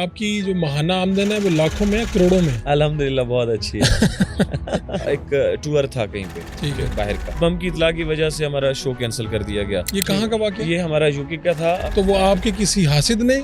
آپ کی جو ماہانہ آمدن ہے وہ لاکھوں میں کروڑوں میں؟ الحمدللہ بہت اچھی ہے. ایک ٹور تھا کہیں پہ باہر کا, بم کی اطلاع کی وجہ سے ہمارا شو کینسل کر دیا گیا. یہ کہاں کا واقعہ؟ یہ ہمارا یو کے کا تھا. تو وہ آپ کے کسی حاسد نے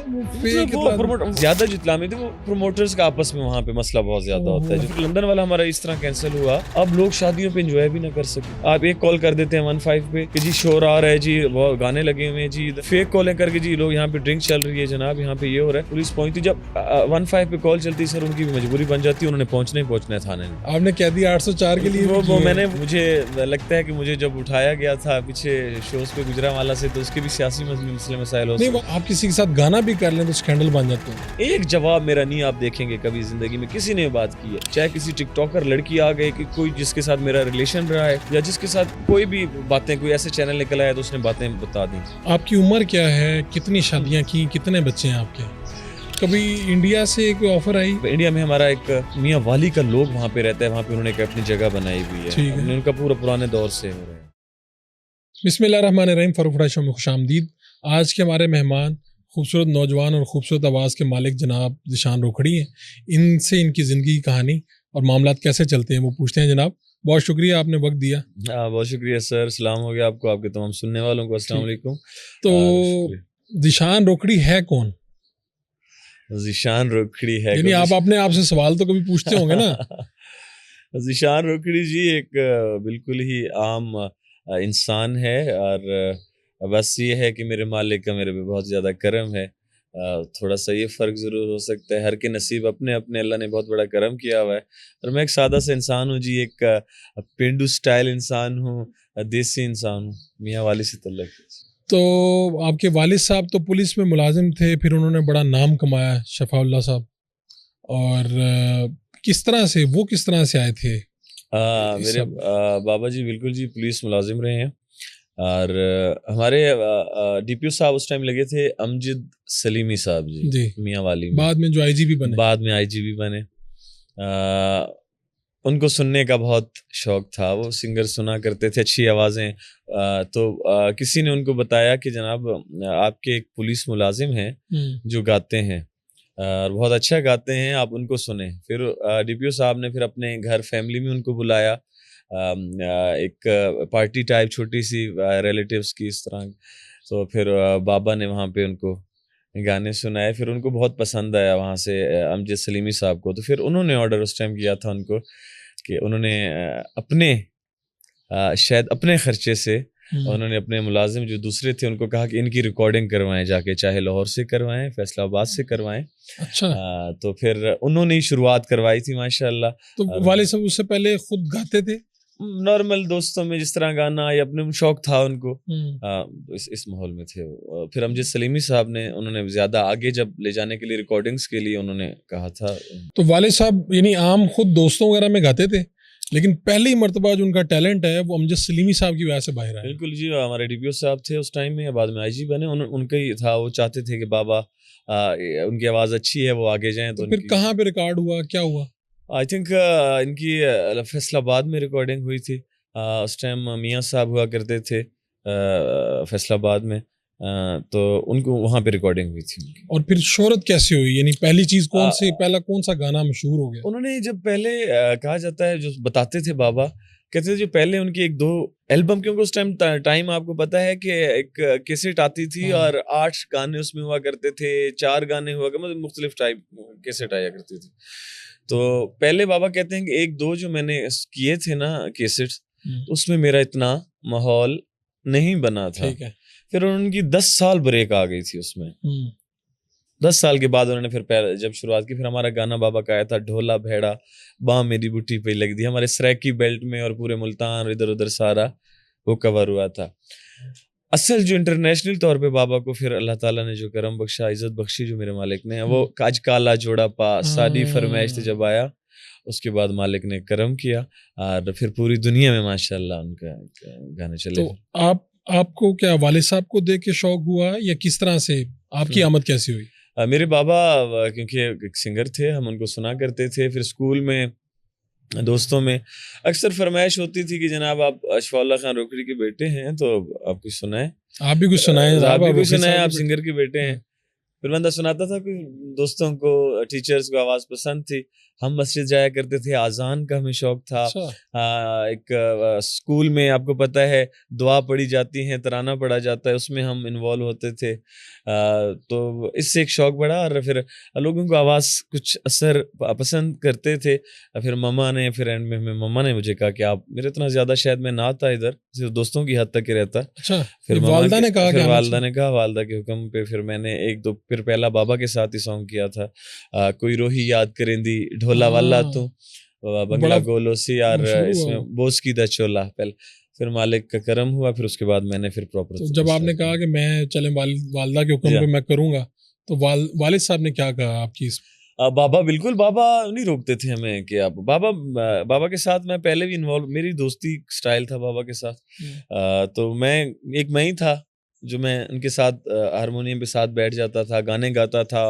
زیادہ جو اطلاع میں تھی وہ پروموٹرز کا آپس میں وہاں پہ مسئلہ بہت زیادہ ہوتا ہے. جو لندن والا ہمارا اس طرح کینسل ہوا, اب لوگ شادیوں پہ انجوائے بھی نہ کر سکے. آپ ایک کال کر دیتے ہیں 15 پہ کہ جی شور آ رہا ہے جی, وہ گانے لگے ہوئے ہیں جی, فیک کالیں کر کے جی لوگ یہاں پہ ڈرنک چل رہی ہے جناب, یہاں پہ یہ ہو رہا ہے. پولیس پہنچتی, جب 15 پہ کال چلتی سر ان کی بھی مجبوری بن جاتی ہے, انہوں نے پہنچنا ہے تھانے میں. آپ نے کہہ دیا 804 کے لیے وہ میں نے, مجھے لگتا ہے کہ مجھے جب اٹھایا گیا تھا پیچھے شوز پہ گجرانوالہ سے, تو اس کے بھی سیاسی مسئلے مسائل ہوتے ہیں. آپ کسی کے ساتھ گانا بھی کر لیں تو اسکینڈل بن جاتے ہیں. ایک جواب میرا نہیں آپ دیکھیں گے کبھی زندگی میں کسی نے بات کی ہے, چاہے کسی ٹک ٹاکر لڑکی آ گئی, کہ کوئی جس کے ساتھ میرا ریلیشن رہا ہے, یا جس کے ساتھ کوئی بھی باتیں, کوئی ایسے چینل نکل آیا تو اس نے باتیں بتا دیں. آپ کی عمر کیا ہے, کتنی شادیاں کی, کتنے بچے ہیں آپ کے؟ کبھی انڈیا سے کوئی آفر آئی؟ انڈیا میں ہمارا ایک میاں والی کا لوگ وہاں پہ رہتا ہے, وہاں پہ انہوں نے ایک اپنی جگہ بنائی ہوئی ہے, ان کا پورا پرانے دور سے ہو رہا ہے. بسم اللہ الرحمن الرحیم. فاروق فرائی شو میں خوش آمدید. آج کے ہمارے مہمان خوبصورت نوجوان اور خوبصورت آواز کے مالک جناب ذیشان روکھڑی ہیں. ان سے ان کی زندگی کی کہانی اور معاملات کیسے چلتے ہیں وہ پوچھتے ہیں. جناب بہت شکریہ آپ نے وقت دیا. بہت شکریہ سر, سلام ہو گیا آپ کو, آپ کے تمام سننے والوں کو السلام علیکم. تو ذیشان روکھڑی ہے کون؟ ذیشان روکھڑی ہے, یعنی آپ اپنے آپ سے سوال تو کبھی پوچھتے ہوں گے نا. ذیشان روکھڑی جی ایک بالکل ہی عام انسان ہے, اور بس یہ ہے کہ میرے مالک کا میرے پہ بہت زیادہ کرم ہے. تھوڑا سا یہ فرق ضرور ہو سکتا ہے, ہر کے نصیب اپنے اپنے, اللہ نے بہت بڑا کرم کیا ہوا ہے. اور میں ایک سادہ سا انسان ہوں جی, ایک پینڈو سٹائل انسان ہوں, دیسی انسان ہوں, میاں والی سے تعلق. تو آپ کے والد صاحب تو پولیس میں ملازم تھے, پھر انہوں نے بڑا نام کمایا, شفاء اللہ صاحب, اور کس طرح سے آئے تھے؟ میرے بابا جی بالکل جی پولیس ملازم رہے ہیں, اور ہمارے ڈی پی او صاحب اس ٹائم لگے تھے امجد سلیمی صاحب جی میاں والی, بعد میں جو آئی جی بھی بنے. ان کو سننے کا بہت شوق تھا, وہ سنگر سنا کرتے تھے, اچھی آوازیں. تو کسی نے ان کو بتایا کہ جناب آپ کے ایک پولیس ملازم ہیں جو گاتے ہیں اور بہت اچھا گاتے ہیں, آپ ان کو سنیں. پھر ڈی پی او صاحب نے پھر اپنے گھر فیملی میں ان کو بلایا, ایک پارٹی ٹائپ چھوٹی سی ریلیٹیوز کی اس طرح. تو پھر بابا نے وہاں پہ ان کو گانے سنائے, پھر ان کو بہت پسند آیا وہاں سے امجد سلیمی صاحب کو. تو پھر انہوں نے آرڈر اس ٹائم کیا تھا ان کو کہ انہوں نے شاید اپنے خرچے سے انہوں نے اپنے ملازم جو دوسرے تھے ان کو کہا کہ ان کی ریکارڈنگ کروائیں جا کے, چاہے لاہور سے کروائیں, فیصل آباد سے کروائیں. اچھا. تو پھر انہوں نے شروعات کروائی تھی ماشاء اللہ. تو والد صاحب اس سے پہلے خود گاتے تھے؟ نارمل دوستوں میں جس طرح گانا, یا اپنے شوق تھا ان کو, اس ماحول میں تھے. پھر امجد سلیمی صاحب نے, انہوں نے زیادہ آگے جب لے جانے کے لیے ریکارڈنگز کے لیے انہوں نے کہا تھا. تو والد صاحب یعنی عام خود دوستوں وغیرہ میں گاتے تھے, لیکن پہلی مرتبہ جو ان کا ٹیلنٹ ہے وہ امجد سلیمی صاحب کی وجہ سے باہر آیا. بالکل جی, ہمارے ڈی پی او صاحب تھے اس ٹائم میں, بعد میں آئی جی بنے, ان کا ہی تھا, وہ چاہتے تھے کہ بابا ان کی آواز اچھی ہے وہ آگے جائیں. تو پھر کہاں پہ ریکارڈ ہوا, کیا ہوا؟ آئی تھنک ان کی فیصل آباد میں ریکارڈنگ ہوئی تھی. اس ٹائم میاں صاحب ہوا کرتے تھے فیصل آباد میں, تو ان کو وہاں پہ ریکارڈنگ ہوئی تھی. اور پھر شہرت کیسے ہوئی, یعنی پہلی چیز پہلا کون سا گانا مشہور ہو گیا؟ انہوں نے جب پہلے کہا جاتا ہے, جو بتاتے تھے بابا, کہتے تھے جو پہلے ان کی 1-2 البم, کیونکہ اس ٹائم آپ کو پتا ہے کہ ایک کیسٹ آتی تھی اور 8 گانے اس میں ہوا کرتے تھے, 4 گانے ہوا کرتے, مطلب مختلف ٹائپ کیسٹ آیا کرتی تھی. تو پہلے بابا کہتے ہیں کہ 1-2 جو میں نے کیے تھے نا کیسٹ, اس میں میرا اتنا ماحول نہیں بنا تھا. پھر ان کی 10 سال بریک آ گئی تھی اس میں. 10 سال کے بعد انہوں نے پھر جب شروعات کی, پھر ہمارا گانا بابا کا آیا تھا ڈھولا بھیڑا, باں میری بٹی پہ لگ دی, ہمارے سریکی بیلٹ میں اور پورے ملتان ادھر ادھر سارا وہ کور ہوا تھا. اصل جو انٹرنیشنل طور پہ بابا کو پھر اللہ تعالیٰ نے جو کرم بخشا, عزت بخشی جو میرے مالک نے, وہ کاج کالا جوڑا پا سادی فرمائش تھے جب آیا, اس کے بعد مالک نے کرم کیا اور پھر پوری دنیا میں ماشاءاللہ ان کا گانے چلے. تو آپ کو کیا والد صاحب کو دیکھ کے شوق ہوا, یا کس طرح سے آپ کی آمد کیسی ہوئی؟ میرے بابا کیونکہ ایک سنگر تھے, ہم ان کو سنا کرتے تھے. پھر اسکول میں دوستوں میں اکثر فرمائش ہوتی تھی کہ جناب آپ شفاء اللہ خان روکھڑی کے بیٹے ہیں, تو آپ کچھ سنائیں, آپ بھی کچھ سنائیں, آپ بھی کچھ سنائیں, آپ سنگر کے بیٹے ہیں. پھر بندہ سناتا تھا کوئی دوستوں کو, ٹیچرز کو آواز پسند تھی, ہم مسجد جایا کرتے تھے, اذان کا ہمیں شوق تھا. ایک اسکول میں آپ کو پتہ ہے دعا پڑھی جاتی ہے, ترانہ پڑھا جاتا ہے, اس میں ہم انوالو ہوتے تھے. تو اس سے ایک شوق بڑھا, اور پھر لوگوں کو آواز کچھ اثر پسند کرتے تھے. پھر مما نے, پھر اینڈ میں مما نے مجھے کہا کہ آپ, میرے اتنا زیادہ شاید میں نہ تھا ادھر, صرف دوستوں کی حد تک ہی رہتا. اچھا, پھر والدہ نے کہا, پھر والدہ نے کہا, والدہ کے حکم پہ پھر میں نے ایک دو, پھر پہلا بابا کے ساتھ ہی سانگ کیا تھا, کوئی روہی یاد کریں دی ڈھولا والا تو بنگلہ گولو سی یار, اس میں بوس کی دا چولا. پہلے پھر مالک کا کرم ہوا, پھر اس کے بعد میں نے پھر پراپر. جب آپ نے کہا کہ میں چلیں والدہ کے حکم پہ میں کروں گا, تو والد صاحب نے کیا کہا آپ کی؟ بابا بالکل, بابا نہیں روکتے تھے ہمیں کہ آپ, بابا کے ساتھ میں پہلے بھی انوالو, میری دوستی سٹائل تھا بابا کے ساتھ. تو میں ہی تھا جو میں ان کے ساتھ ہارمونیم کے ساتھ بیٹھ جاتا تھا, گانے گاتا تھا.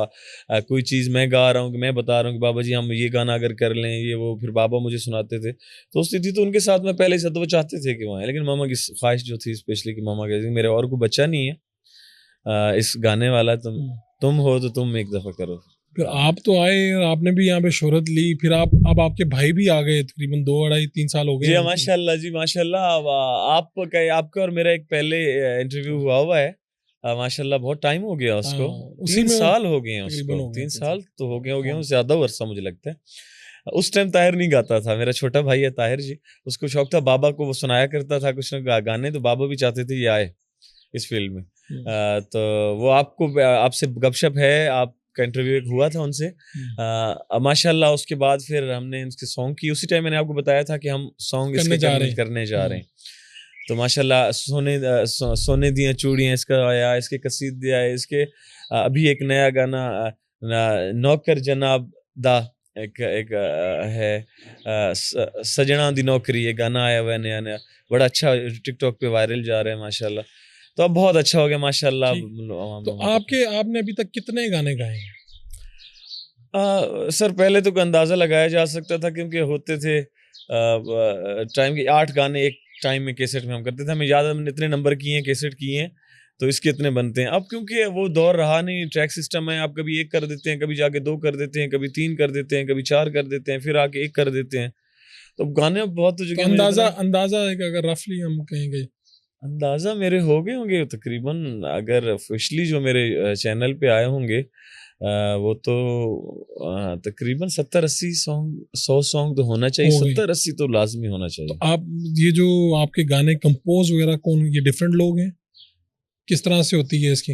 کوئی چیز میں گا رہا ہوں کہ میں بتا رہا ہوں کہ بابا جی ہم یہ گانا اگر کر لیں یہ وہ, پھر بابا مجھے سناتے تھے. دوستی تھی تو ان کے ساتھ میں پہلے سے, تو وہ چاہتے تھے کہ وہاں, لیکن ماما کی خواہش جو تھی اسپیشلی کہ ماما کہتے میرے اور کوئی بچہ نہیں ہے اس گانے والا, تم ہو تو تم ایک دفعہ کرو. پھر آپ تو آئے اور آپ نے بھی یہاں پہ شہرت لی, پھر اب آپ کے بھائی بھی آ گئے, تقریباً 2-2.5-3 سال ہو گئے. جی ماشاء اللہ, جی ماشاء اللہ. آپ کا اور میرا ایک پہلے انٹرویو ہوا ہے ماشاء اللہ, بہت ٹائم ہو گیا اس کو, 3 سال ہو گئے ہیں اس کو, 3 سال تو ہو گئے, زیادہ عرصہ مجھے لگتا ہے. اس ٹائم طاہر نہیں گاتا تھا, میرا چھوٹا بھائی ہے طاہر جی, اس کو شوق تھا, بابا کو وہ سنایا کرتا تھا کچھ نہ گانے, تو بابا بھی چاہتے تھے یہ آئے اس فیلڈ میں. تو وہ آپ سے گپ شپ ہے, آپ کا انٹرویو ایک ہوا تھا ان سے ماشاء اللہ. اس کے بعد پھر ہم نے ان کے سانگ کی, اسی ٹائم میں نے آپ کو بتایا تھا کہ ہم سانگ اس کے کرنے جا رہے ہیں. تو ماشاء اللہ سونے دیاں چوڑیاں اس کا آیا, اس کے قصید دیا ہے, اس کے ابھی ایک نیا گانا نوکر جناب دا ایک ہے, سجنا دی نوکری, یہ گانا آیا ہوا ہے نیا, بڑا اچھا ٹک ٹاک پہ وائرل جا رہا ہے ماشاء اللہ. تو اب بہت اچھا ہو گیا ماشاء اللہ. تو آپ نے ابھی تک کتنے گانے گائے ہیں؟ سر پہلے تو اندازہ لگایا جا سکتا تھا کیونکہ ہوتے تھے ٹائم کے 8 گانے ایک ٹائم میں کیسٹ میں ہم کرتے تھے, ہمیں یاد ہے ہم نے اتنے نمبر کیے ہیں, کیسٹ کیے ہیں, تو اس کے اتنے بنتے ہیں. اب کیونکہ وہ دور رہا نہیں, ٹریک سسٹم ہے, آپ کبھی 1 کر دیتے ہیں, کبھی جا کے 2 کر دیتے ہیں, کبھی 3 کر دیتے ہیں, کبھی 4 کر دیتے ہیں, پھر آ کے 1 کر دیتے ہیں. تو گانے بہت اندازہ ہے کہ اگر رفلی ہم کہیں گے, اندازہ میرے ہو گئے ہوں گے تقریباً, اگر آفیشلی جو میرے چینل پہ آئے ہوں گے وہ تو تقریباً 70-80 سانگ, 100 سانگ تو ہونا چاہیے, 70-80 تو لازمی ہونا چاہیے. تو آپ یہ جو آپ کے گانے کمپوز وغیرہ کون, یہ ڈفرینٹ لوگ ہیں, کس طرح سے ہوتی ہے اس کی,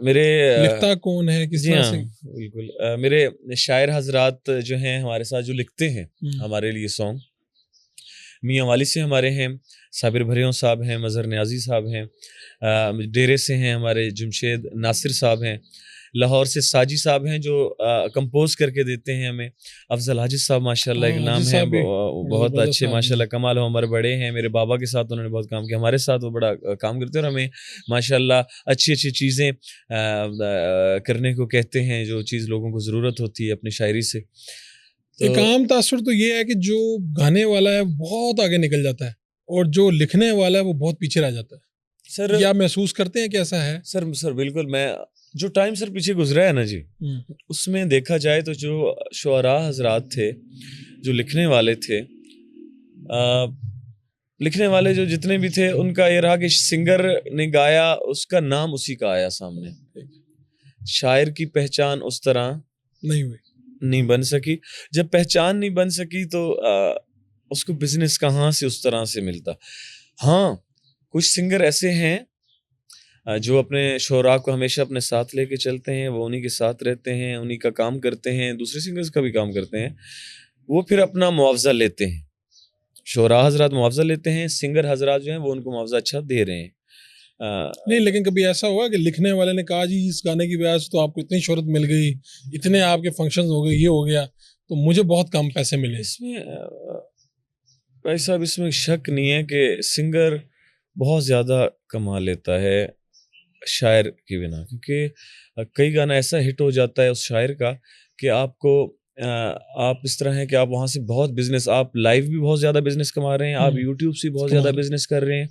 میرے لکھتا کون ہے, کس طرح سے؟ بالکل, میرے شاعر حضرات جو ہیں ہمارے ساتھ جو لکھتے ہیں ہمارے لیے سانگ, میاں والی سے ہمارے ہیں, صابر بھریوں صاحب ہیں, مظہر نیازی صاحب ہیں, ڈیرے سے ہیں ہمارے جمشید ناصر صاحب ہیں, لاہور سے ساجی صاحب ہیں جو کمپوز کر کے دیتے ہیں ہمیں, افضل حاجی صاحب ماشاء اللہ ایک نام ہے, بہت اچھے ماشاء اللہ, کمال عمر بڑے ہیں, میرے بابا کے ساتھ انہوں نے بہت کام کیا, ہمارے ساتھ وہ بڑا کام کرتے ہیں, اور ہمیں ماشاء اللہ اچھی چیزیں کرنے کو کہتے ہیں, جو چیز لوگوں کو ضرورت ہوتی ہے اپنی شاعری سے. ایک عام تاثر تو یہ ہے کہ جو گانے والا ہے بہت آگے نکل جاتا ہے, اور جو لکھنے والا ہے وہ بہت پیچھے رہ جاتا ہے. سر یا محسوس کرتے ہیں کہ ایسا ہے؟ سر بالکل, میں جو ٹائم سر پیچھے گزرا ہے نا جی, اس میں دیکھا جائے تو جو شعراء حضرات تھے, جو لکھنے والے تھے, لکھنے والے جو جتنے بھی تھے, ان کا یہ رہا کہ سنگر نے گایا, اس کا نام اسی کا آیا سامنے, شاعر کی پہچان اس طرح نہیں بن سکی. جب پہچان نہیں بن سکی تو اس کو بزنس کہاں سے اس طرح سے ملتا. ہاں کچھ سنگر ایسے ہیں جو اپنے شعراء کو ہمیشہ اپنے ساتھ لے کے چلتے ہیں, وہ انہی کے ساتھ رہتے ہیں, انہی کا کام کرتے ہیں, دوسرے سنگرز کا بھی کام کرتے ہیں, وہ پھر اپنا معاوضہ لیتے ہیں. شعراء حضرات معاوضہ لیتے ہیں, سنگر حضرات جو ہیں وہ ان کو معاوضہ اچھا دے رہے ہیں. نہیں, لیکن کبھی ایسا ہوا کہ لکھنے والے نے کہا جی اس گانے کی وجہ سے تو آپ کو اتنی شہرت مل گئی, اتنے آپ کے فنکشنز ہو گئے, یہ ہو گیا, تو مجھے بہت کم پیسے ملے. اس میں پیسہ, اس میں شک نہیں ہے کہ سنگر بہت زیادہ کما لیتا ہے شاعر کی بنا, کیونکہ کئی گانا ایسا ہٹ ہو جاتا ہے اس شاعر کا کہ آپ اس طرح ہیں کہ آپ وہاں سے بہت بزنس, آپ لائیو بھی بہت زیادہ بزنس کما رہے ہیں, آپ یوٹیوب سے بہت زیادہ بزنس کر رہے ہیں.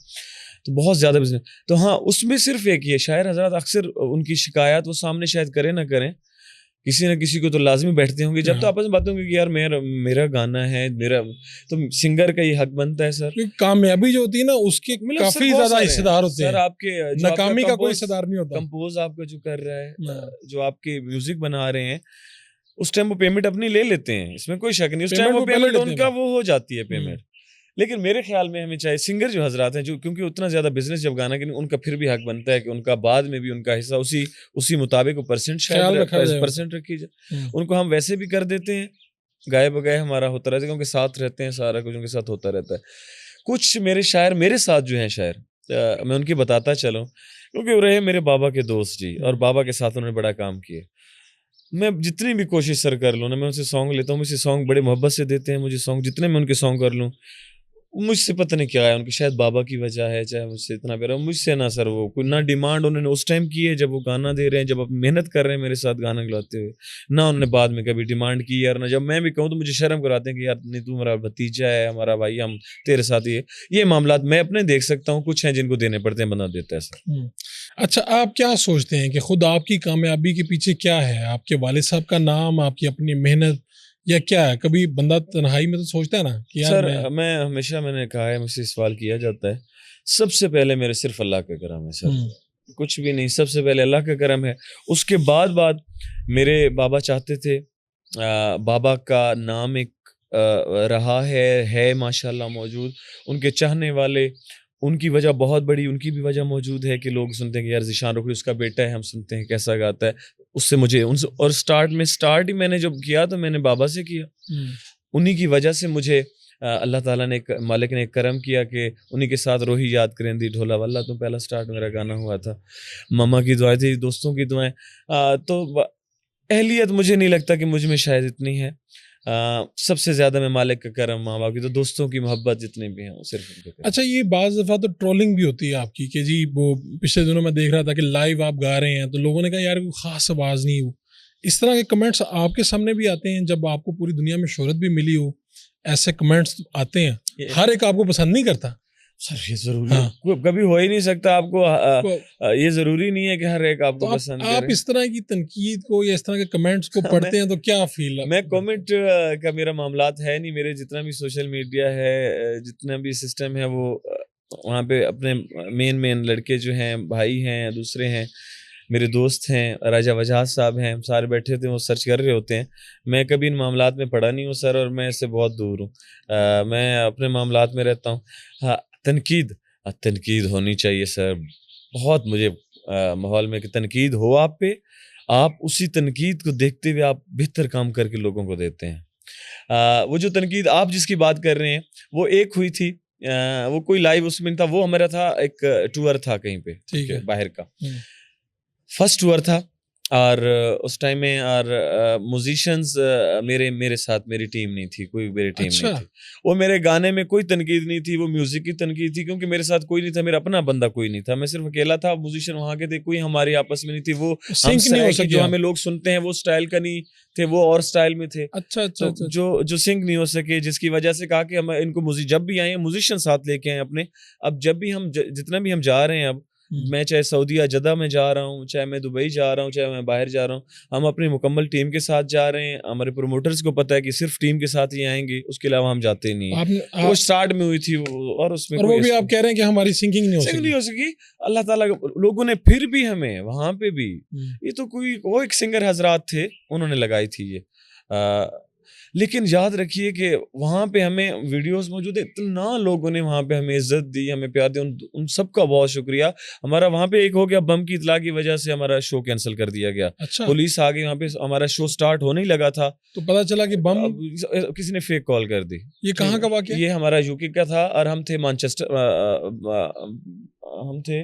تو بہت زیادہ بزنس. تو ہاں اس میں صرف ایک یہ شاعر حضرات اکثر ان کی شکایات وہ سامنے شاید کریں نہ کریں, کسی نہ کسی کو تو لازمی بیٹھتے ہوں گے جب تو آپس میں باتیں ہوں گی کہ یار میرا گانا ہے, میرا تو سنگر کا یہ حق بنتا ہے سر. کامیابی جو ہوتی ہے نا اس کے کافی زیادہ حصے دار ہوتے ہیں سر. آپ کے ناکامی کا کوئی حصہ دار نہیں ہوتا. کمپوز آپ کا جو کر رہا ہے, جو آپ کے میوزک بنا رہے ہیں, اس ٹائم وہ پیمنٹ اپنی لے لیتے ہیں, اس میں کوئی شک نہیں. اس ٹائم وہ پیمنٹ ان کا وہ ہو جاتی ہے پیمنٹ. لیکن میرے خیال میں ہمیں چاہے سنگر جو حضرات ہیں جو کیونکہ اتنا زیادہ بزنس جب گانا کے ان کا پھر بھی حق بنتا ہے کہ ان کا بعد میں بھی ان کا حصہ اسی مطابق پرسنٹ رکھی جائے. ان کو ہم ویسے بھی کر دیتے ہیں, گائے بگائے ہمارا ہوتا رہتا ہے کیونکہ ساتھ رہتے ہیں, سارا کچھ ان کے ساتھ ہوتا رہتا ہے. کچھ میرے شاعر میرے ساتھ جو ہیں شاعر, میں ان کی بتاتا چلوں کیونکہ وہ رہے میرے بابا کے دوست جی, اور بابا کے ساتھ انہوں نے بڑا کام کیا. میں جتنی بھی کوشش سر کر لوں نا, میں ان سے سانگ لیتا ہوں, مجھے سانگ بڑے محبت سے دیتے ہیں مجھے سانگ, جتنے میں ان کے سانگ کر لوں مجھ سے پتہ نہیں کیا ہے, ان کی شاید بابا کی وجہ ہے, چاہے مجھ سے اتنا پیارا, مجھ سے نہ سر وہ کوئی نہ ڈیمانڈ انہوں نے اس ٹائم کی ہے جب وہ گانا دے رہے ہیں, جب آپ محنت کر رہے ہیں میرے ساتھ گانا گلاتے ہوئے, نہ انہوں نے بعد میں کبھی ڈیمانڈ کی, اور نہ جب میں بھی کہوں تو مجھے شرم کراتے ہیں کہ یار نہیں تو ہمارا بھتیجا ہے, ہمارا بھائی, ہم تیرے ساتھ یہ معاملات میں اپنے دیکھ سکتا ہوں, کچھ ہیں جن کو دینے پڑتے ہیں, بنا دیتا ہے سر. اچھا, آپ کیا سوچتے ہیں کہ خود آپ کی کامیابی کے پیچھے کیا ہے؟ آپ کے والد صاحب کا نام, آپ کی اپنی محنت, یا کیا ہے؟ کبھی بندہ تنہائی میں تو سوچتا ہے نا کہ یار سر میں ہمیشہ میں نے کہا ہے, مجھ سے سوال کیا جاتا ہے, سب سے پہلے میرے صرف اللہ کا کرم ہے سر, کچھ بھی نہیں, سب سے پہلے اللہ کا کرم ہے. اس کے بعد میرے بابا چاہتے تھے, بابا کا نام ایک رہا ہے ماشاءاللہ موجود, ان کے چاہنے والے, ان کی وجہ بہت بڑی, ان کی بھی وجہ موجود ہے کہ لوگ سنتے ہیں کہ یار ذیشان روکڑی اس کا بیٹا ہے, ہم سنتے ہیں کیسا گاتا ہے. اس سے مجھے اور سٹارٹ ہی میں نے جب کیا تو میں نے بابا سے کیا, انہی کی وجہ سے مجھے اللہ تعالیٰ نے مالک نے ایک کرم کیا کہ انہی کے ساتھ روحی یاد کریں دی ڈھولا واللہ تو پہلا سٹارٹ میرا گانا ہوا تھا. ماما کی دعائیں تھی, دوستوں کی دعائیں, تو اہلیت مجھے نہیں لگتا کہ مجھ میں شاید اتنی ہے. سب سے زیادہ میں مالک کا کرم, ماں باپ کی, تو دوستوں کی محبت جتنے بھی ہیں وہ صرف ان کے. اچھا, یہ بعض دفعہ تو ٹرولنگ بھی ہوتی ہے آپ کی کہ جی وہ پچھلے دنوں میں دیکھ رہا تھا کہ لائیو آپ گا رہے ہیں تو لوگوں نے کہا یار کوئی خاص آواز نہیں ہو. اس طرح کے کمنٹس آپ کے سامنے بھی آتے ہیں جب آپ کو پوری دنیا میں شہرت بھی ملی ہو؟ ایسے کمنٹس آتے ہیں, ہر ایک آپ کو پسند نہیں کرتا سر, یہ ضروری ہے, کبھی ہو ہی نہیں سکتا آپ کو, یہ ضروری نہیں ہے کہ ہر ایک آپ کو پسند کرے. آپ اس طرح کی تنقید کو یا اس طرح کے کمنٹس کو پڑھتے ہیں تو کیا فیل ہے؟ میں کمنٹ کا میرا معاملات ہے نہیں, میرے جتنا بھی سوشل میڈیا ہے, جتنا بھی سسٹم ہے, وہ وہاں پہ اپنے مین لڑکے جو ہیں, بھائی ہیں, دوسرے ہیں, میرے دوست ہیں, راجہ وجاہت صاحب ہیں, سارے بیٹھے تھے وہ سرچ کر رہے ہوتے ہیں. میں کبھی ان معاملات میں پڑا نہیں ہوں سر, اور میں اس سے بہت دور ہوں, میں اپنے معاملات میں رہتا ہوں. ہاں, تنقید ہونی چاہیے سر, بہت مجھے ماحول میں کہ تنقید ہو آپ پہ, آپ اسی تنقید کو دیکھتے ہوئے آپ بہتر کام کر کے لوگوں کو دیتے ہیں. وہ جو تنقید آپ جس کی بات کر رہے ہیں وہ ایک ہوئی تھی, وہ کوئی لائیو اس میں نہیں تھا, وہ ہمارا تھا ایک ٹور تھا کہیں پہ باہر کا, فرسٹ ٹور تھا, اور اس ٹائم میں اور موزیشنز میرے ساتھ میری ٹیم نہیں تھی, کوئی میری ٹیم نہیں تھی. وہ میرے گانے میں کوئی تنقید نہیں تھی, وہ میوزک کی تنقید تھی, کیونکہ میرے ساتھ کوئی نہیں تھا, میرا اپنا بندہ کوئی نہیں تھا, میں صرف اکیلا تھا. موزیشن وہاں کے تھے, کوئی ہماری آپس میں نہیں تھی, وہ جو ہمیں لوگ سنتے ہیں وہ سٹائل کا نہیں تھے, وہ اور سٹائل میں تھے. جو سنگ نہیں ہو سکے, جس کی وجہ سے کہا کہ ہم ان کو جب بھی آئے موزیشن ساتھ لے کے آئے اپنے. اب جب بھی ہم جتنا بھی ہم جا رہے ہیں, اب میں چاہے سعودیہ جدہ میں جا رہا ہوں, چاہے میں دبئی جا رہا ہوں, چاہے میں باہر جا رہا ہوں, ہم اپنی مکمل ٹیم کے ساتھ جا رہے ہیں. ہمارے پروموٹرز کو پتہ ہے کہ صرف ٹیم کے ساتھ ہی آئیں گے, اس کے علاوہ ہم جاتے نہیں ہیں. وہ سٹارٹ میں ہوئی تھی, اور اس میں وہ بھی آپ کہہ رہے ہیں کہ ہماری سنگنگ نہیں ہو سکی. اللہ تعالیٰ لوگوں نے پھر بھی ہمیں وہاں پہ بھی, یہ تو کوئی وہ ایک سنگر حضرات تھے انہوں نے لگائی تھی یہ, لیکن یاد رکھیے کہ وہاں پہ ہمیں ویڈیوز موجود ہیں, اتنا لوگوں نے وہاں پہ ہمیں عزت دی, ہمیں پیار دیا, ان سب کا بہت شکریہ. ہمارا وہاں پہ ایک ہو گیا بم کی اطلاع کی وجہ سے ہمارا شو کینسل کر دیا گیا. پولیس آ گئی وہاں پہ, ہمارا شو سٹارٹ ہونے ہی لگا تھا تو پتا چلا کہ بم کسی نے فیک کال کر دی. یہ کہاں کا واقعہ؟ یہ ہمارا یوکے کا تھا, اور ہم تھے مانچسٹر, ہم تھے